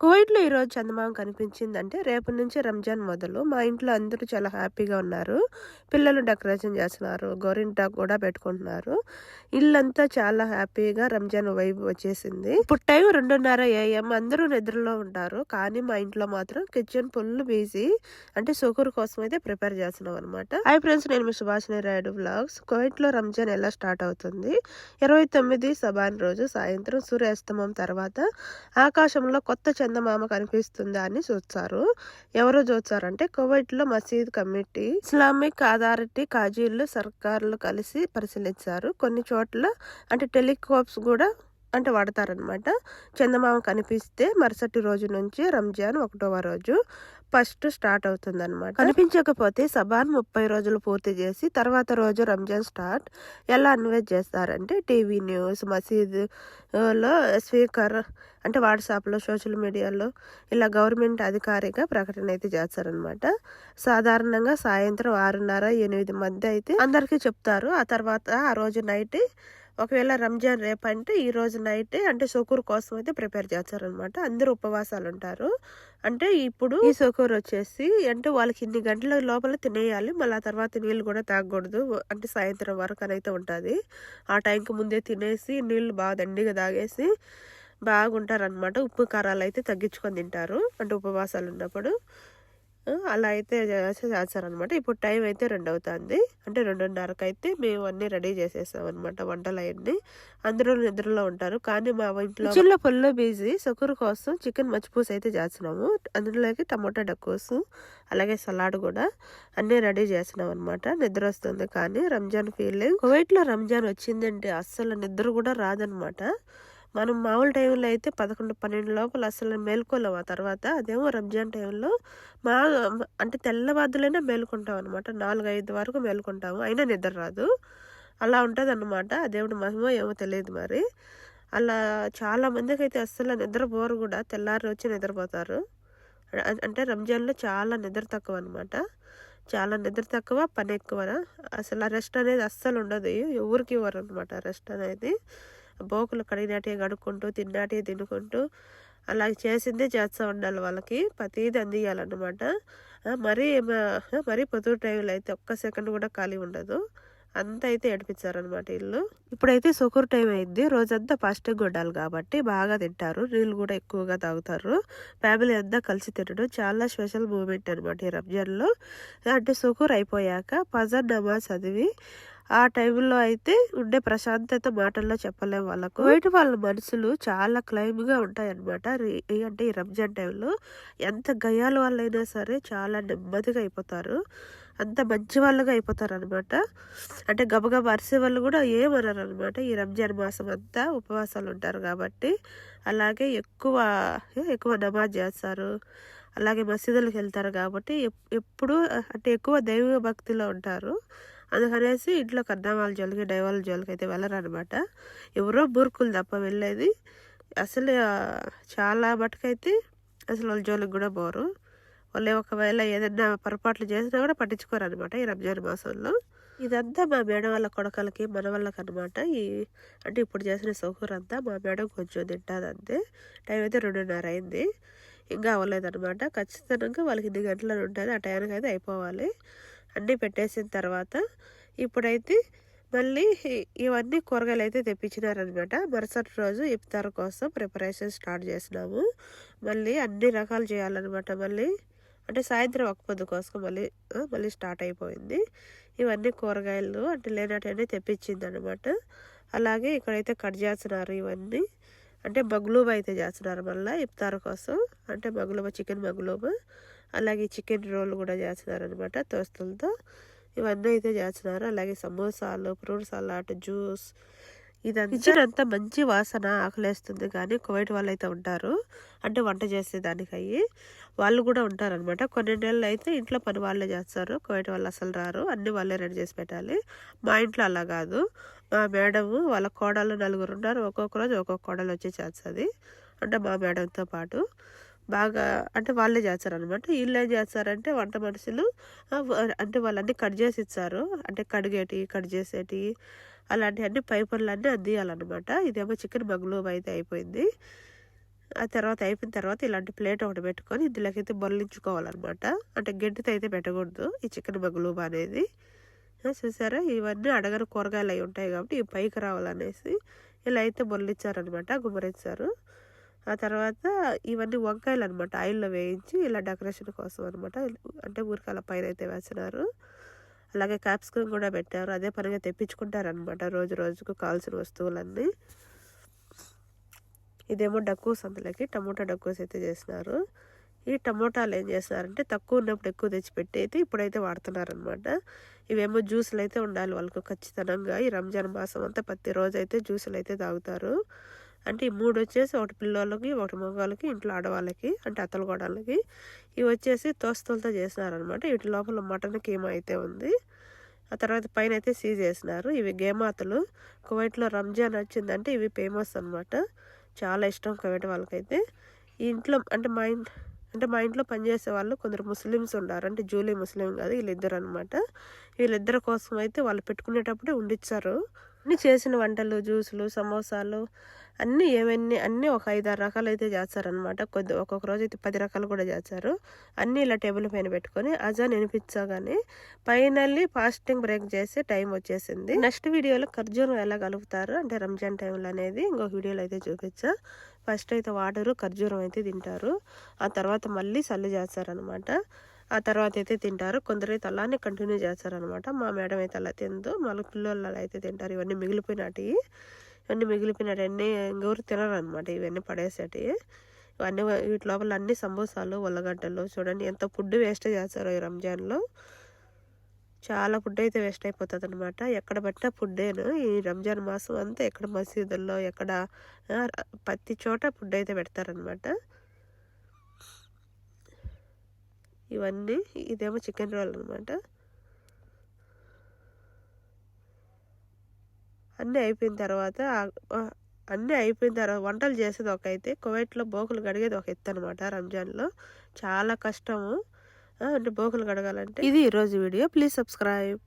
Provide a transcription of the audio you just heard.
కువైట్‌లో ఈరోజు చందమామ కనిపించిందంటే, రేపటి నుంచి రంజాన్ మొదలు. మా ఇంట్లో అందరూ చాలా హ్యాపీగా ఉన్నారు. పిల్లలు డెకరేషన్ చేస్తున్నారు. గోరింటాకు కూడా పెట్టుకుంటున్నారు. ఇల్లంతా చాలా హ్యాపీగా రంజాన్ వైబ్ వచ్చేసింది. ఇప్పుడు టైం 2:30 AM. అందరూ నిద్రలో ఉంటారు. కానీ మా ఇంట్లో మాత్రం కిచెన్ ఫుల్ బిజీ. అంటే సుకూర్ కోసం అయితే ప్రిపేర్ చేస్తున్నాం అనమాట. హాయ్ ఫ్రెండ్స్, నేను మీ సుభాషిణి రాయుడు వ్లాగ్స్. కువైట్‌లో రంజాన్ ఎలా స్టార్ట్ అవుతుంది? 29 సబాన్ రోజు సాయంత్రం సూర్యాస్తమం తర్వాత ఆకాశంలో కొత్త చందమామ కనిపిస్తుందా అని చూస్తారు. ఎవరు చూస్తారంటే కువైట్లో మసీద్ కమిటీ, ఇస్లామిక్ అథారిటీ, కాజీలు, సర్కార్లు కలిసి పరిశీలించారు. కొన్ని చోట్ల అంటే టెలిస్కోప్స్ కూడా వాడతారనమాట. చందమామ కనిపిస్తే మరుసటి రోజు నుంచి రంజాన్ 1వ రోజు ఫస్ట్ స్టార్ట్ అవుతుంది అనమాట. కనిపించకపోతే సబాన్ 30 రోజులు పూర్తి చేసి తర్వాత రోజు రంజాన్ స్టార్ట్. ఎలా అన్వేష్ చేస్తారంటే టీవీ న్యూస్, మసీద్ లో స్పీకర్, అంటే వాట్సాప్లో, సోషల్ మీడియాలో ఇలా గవర్నమెంట్ అధికారిగా ప్రకటన అయితే చేస్తారనమాట. సాధారణంగా సాయంత్రం 6:30, 8 మధ్య అయితే అందరికీ చెప్తారు. ఆ తర్వాత ఆ రోజు నైట్, ఒకవేళ రంజాన్ రేపు అంటే ఈ రోజు నైటే అంటే సుకూర్ కోసం అయితే ప్రిపేర్ చేస్తారనమాట. అందరూ ఉపవాసాలు ఉంటారు. అంటే ఇప్పుడు ఈ సుకూర్ వచ్చేసి అంటే వాళ్ళకి ఇన్ని గంటల లోపల తినేయాలి. మళ్ళీ ఆ తర్వాత నీళ్ళు కూడా తాగకూడదు. అంటే సాయంత్రం వరకు అని అయితే ఉంటుంది. ఆ టైంకి ముందే తినేసి నీళ్ళు బాగా దండిగా తాగేసి బాగుంటారనమాట. ఉప్పు కారాలు అయితే తగ్గించుకొని తింటారు అంటే ఉపవాసాలు ఉన్నప్పుడు. అలా అయితే చేస్తారనమాట. ఇప్పుడు టైం అయితే 2 అవుతుంది. అంటే 2:30కి అయితే మేము అన్నీ రెడీ చేసేసాం అనమాట, వంటలు అవన్నీ. అందరూ నిద్రలో ఉంటారు. కానీ మా ఇంట్లో కిచెన్లో ఫుల్ బిజీ. సుకూర్ కోసం చికెన్ మచ్చిపూస అయితే చేస్తున్నాము. అందులోకి టమోటా డక్కోసు, అలాగే సలాడ్ కూడా అన్నీ రెడీ చేస్తున్నాం అనమాట. నిద్ర వస్తుంది కానీ రంజాన్ ఫీలింగ్. కువైట్లో రంజాన్ వచ్చిందంటే అస్సలు నిద్ర కూడా రాదనమాట. మనం మామూలు టైంలో అయితే 11, 12 లోపల అసలు మేల్కోలేము. ఆ తర్వాత అదేమో రంజాన్ టైంలో మా అంటే తెల్లవారులైనా మేలుకుంటాం అనమాట. 4, 5 వరకు మేలుకుంటాము, అయినా నిద్ర రాదు. అలా ఉంటుంది అన్నమాట. దేవుడి మహిమ ఏమో తెలియదు మరి. అలా చాలా మందికి అయితే అస్సలు నిద్రపోరు కూడా, తెల్లారి వచ్చి నిద్రపోతారు. అంటే రంజాన్లో చాలా నిద్ర తక్కువ అనమాట. చాలా నిద్ర తక్కువ, పని ఎక్కువ. అసలు ఆ రెస్ట్ అనేది అస్సలు ఉండదు. ఎవరికి ఇవ్వరు అనమాట రెస్ట్ అనేది. బోకులు కడిగినాటివి కడుక్కుంటూ, తిన్నాటివి తినుకుంటూ అలా చేసిందే చేస్తూ ఉండాలి. వాళ్ళకి ప్రతిదీ అందియాలన్నమాట. మరీ పొద్దు టైంలో అయితే ఒక్క సెకండ్ కూడా ఖాళీ ఉండదు. అంత అయితే ఏడిపించారనమాట ఇల్లు. ఇప్పుడైతే సుకూర్ టైం అయింది. రోజంతా ఫాస్టింగ్ ఉండాలి కాబట్టి బాగా తింటారు. నీళ్ళు కూడా ఎక్కువగా తాగుతారు. ఫ్యామిలీ అంతా కలిసి తినడం చాలా స్పెషల్ మూమెంట్ అనమాట ఈ రంజాన్లో. అంటే సుకూర్ అయిపోయాక ఫజర్ నమాజ్ చదివి ఆ టైంలో అయితే ఉండే ప్రశాంతత మాటల్లో చెప్పలేము వాళ్ళకు. బయట వాళ్ళ మనసులు చాలా క్లైమ్గా ఉంటాయి అనమాట. అంటే ఈ రంజాన్ టైంలో ఎంత గయ్యాల వాళ్ళైనా సరే చాలా నెమ్మదిగా అయిపోతారు. అంత మంచి వాళ్ళగా అయిపోతారు అనమాట. అంటే గబగబ అరిసే వాళ్ళు కూడా ఏమన్నారు అనమాట. ఈ రంజాన్ మాసం అంతా ఉపవాసాలు ఉంటారు కాబట్టి. అలాగే ఎక్కువ నమాజ్ చేస్తారు. అలాగే మసీదులకు వెళ్తారు కాబట్టి ఎప్పుడు అంటే ఎక్కువ దైవ భక్తిలో ఉంటారు. అందుకనేసి ఇంట్లో కన్నావాళ్ళ జోలికి, డైవాళ్ళ జోలికి అయితే వెళ్ళరనమాట. ఎవరో బూర్కులు తప్ప వెళ్ళేది. అసలు చాలా మటుకైతే అసలు వాళ్ళ జోలికి కూడా పోరు. వాళ్ళు ఒకవేళ ఏదైనా పొరపాట్లు చేసినా కూడా పట్టించుకోరు అనమాట ఈ రంజాన్ మాసంలో. ఇదంతా మా మేడం వాళ్ళ కొడకలకి, మన వాళ్ళకి అనమాట. అంటే ఇప్పుడు చేసిన సౌకర్యం అంతా మా మేడం కొంచెం తింటుంది అంతే. టైం అయితే 2:30 అయింది. ఇంకా అవ్వలేదన్నమాట. ఖచ్చితంగా వాళ్ళకి ఇన్ని గంటలు ఉంటుంది. ఆ టైంకి అయితే అయిపోవాలి. అన్నీ పెట్టేసిన తర్వాత ఇప్పుడైతే మళ్ళీ ఇవన్నీ కూరగాయలు అయితే తెప్పించినారనమాట. మరుసటి రోజు ఇఫ్తార్ కోసం ప్రిపరేషన్ స్టార్ట్ చేసినాము. మళ్ళీ అన్ని రకాలు చేయాలన్నమాట. మళ్ళీ అంటే సాయంత్రం ఒక పొద్దు కోసం మళ్ళీ స్టార్ట్ అయిపోయింది. ఇవన్నీ కూరగాయలు అంటే లేనట్టయినా తెప్పించింది అనమాట. అలాగే ఇక్కడైతే కట్ చేస్తున్నారు ఇవన్నీ. అంటే మగ్లూబా అయితే చేస్తున్నారు మళ్ళీ ఇఫ్తార్ కోసం. అంటే మగ్లూబా, చికెన్ మగ్లూబా, అలాగే చికెన్ రోల్ కూడా చేస్తున్నారు అనమాట దోస్తులతో. ఇవన్నీ అయితే చేస్తున్నారు. అలాగే సమోసాలు, ఫ్రూట్ సలాడ్, జ్యూస్, ఇదంతా మంచి వాసన ఆకలేస్తుంది. కానీ కువైట్ వాళ్ళు అయితే ఉంటారు అంటే వంట చేసేదానికి వాళ్ళు కూడా ఉంటారనమాట. కొన్ని నెలలు అయితే ఇంట్లో పని వాళ్ళే చేస్తారు. కువైట్ వాళ్ళు అసలు రారు, అన్ని వాళ్ళే రెడీ చేసి పెట్టాలి. మా ఇంట్లో అలా కాదు. మా మేడము వాళ్ళ కోడలు 4 ఉన్నారు. ఒక్కొక్క రోజు ఒక్కొక్క కోడలు వచ్చి చేస్తుంది. అంటే మా మేడంతో పాటు బాగా అంటే వాళ్ళే చేస్తారనమాట. వీళ్ళు ఏం చేస్తారంటే వంట మనుషులు అంటే వాళ్ళన్నీ కట్ చేసి ఇస్తారు. అంటే కడిగేటి, కట్ చేసేటి, అలాంటివన్నీ పై పనులన్నీ అందియాలన్నమాట. ఇదేమో చికెన్ మగ్లూబ్ అయితే అయిపోయింది. ఆ తర్వాత అయిపోయిన తర్వాత ఇలాంటి ప్లేట్ ఒకటి పెట్టుకొని ఇందులోకైతే బొల్లించుకోవాలన్నమాట. అంటే గడ్డితో అయితే పెట్టకూడదు ఈ చికెన్ మగ్లూబ్ అనేది. చూసారా, ఇవన్నీ అడగని కూరగాయలు అవి ఉంటాయి కాబట్టి ఇవి పైకి రావాలనేసి ఇలా అయితే బొల్లిచ్చారనమాట, గుమ్మరించారు. ఆ తర్వాత ఇవన్నీ వంకాయలు అనమాట, ఆయిల్లో వేయించి ఇలా డెకరేషన్ కోసం అనమాట. అంటే ఊరికల పైన అయితే వేసినారు. అలాగే క్యాప్సికమ్ కూడా పెట్టారు, అదే పనిగా తెప్పించుకుంటారనమాట రోజు రోజుకు కావాల్సిన వస్తువులన్నీ. ఇదేమో డక్కూస్, అందులోకి టమోటా డక్కూస్ అయితే చేసినారు. ఈ టమోటాలు ఏం చేస్తున్నారంటే తక్కువ ఉన్నప్పుడు ఎక్కువ తెచ్చిపెట్టి అయితే ఇప్పుడైతే వాడుతున్నారనమాట. ఇవేమో జ్యూసులు అయితే ఉండాలి వాళ్ళకు ఖచ్చితంగా. ఈ రంజాన్ మాసం అంతా ప్రతిరోజు అయితే జ్యూసులు అయితే తాగుతారు. అంటే ఈ 3 వచ్చేసి ఒకటి పిల్లలకి, ఒకటి మగవాళ్ళకి, ఇంట్లో ఆడవాళ్ళకి అంటే అత్తలు కోడళ్ళకి. ఇవి వచ్చేసి తోస్తలతో చేసినారనమాట. వీటి లోపల మటన్ కీమా అయితే ఉంది. ఆ తర్వాత పైన అయితే సీజ్ చేసినారు. ఇవి గేమాతలు. కువైట్లో రంజాన్ వచ్చిందంటే ఇవి ఫేమస్ అనమాట, చాలా ఇష్టం కువైట్ వాళ్ళకైతే. ఈ ఇంట్లో అంటే మా ఇంట్లో పనిచేసే వాళ్ళు కొందరు ముస్లిమ్స్ ఉన్నారు. అంటే జూలీ ముస్లిం కాదు, వీళ్ళిద్దరు అనమాట. వీళ్ళిద్దరి కోసం అయితే వాళ్ళు పెట్టుకునేటప్పుడే ఉండిచ్చారు. అన్ని చేసిన వంటలు, జ్యూసులు, సమోసాలు అన్నీ ఒక 5-6 రకాలు అయితే చేస్తారనమాట. ఒక్కొక్క రోజు అయితే 10 రకాలు కూడా చేస్తారు. అన్నీ ఇలా టేబుల్ పైన పెట్టుకొని అజాన్ వినిపించగానే ఫైనల్లీ ఫాస్టింగ్ బ్రేక్ చేసే టైం వచ్చేసింది. నెక్స్ట్ వీడియోలో ఖర్జూరం ఎలా కలుపుతారు అంటే రంజాన్ టైంలో అనేది ఇంకొక వీడియోలో అయితే చూపించా. ఫస్ట్ అయితే వాటరు ఖర్జూరం అయితే తింటారు. ఆ తర్వాత మళ్ళీ సల్లు చేస్తారనమాట. ఆ తర్వాత అయితే తింటారు. కొందరైతే అలానే కంటిన్యూ చేస్తారనమాట. మా మేడం అయితే అలా తిందు, మళ్ళీ పిల్లలు అలా అయితే తింటారు. ఇవన్నీ మిగిలిపోయినవి ఇంకెవరు తినరు అనమాట. ఇవన్నీ పడేసేటివి. ఇవన్నీ వీటి లోపల అన్ని సమోసాలు, ఉల్లగడ్డలు. చూడండి ఎంత ఫుడ్ వేస్ట్ చేస్తారో ఈ రంజాన్లో. చాలా ఫుడ్ అయితే వేస్ట్ అయిపోతుంది అనమాట. ఎక్కడ పట్టినా ఫుడ్డేను ఈ రంజాన్ మాసం అంతా. ఎక్కడ మసీదుల్లో, ఎక్కడ ప్రతి చోట ఫుడ్ అయితే పెడతారనమాట. ఇవన్నీ ఇదేమో చికెన్ రోల్ అనమాట. అన్నీ అయిపోయిన తర్వాత వంటలు చేసేది ఒక అయితే, కువైట్లో బోకులు కడిగేది ఒక ఎత్తు అనమాట. రంజాన్లో చాలా కష్టము అంటే బోకులు కడగాలంటే. ఇది ఈరోజు వీడియో. Please subscribe.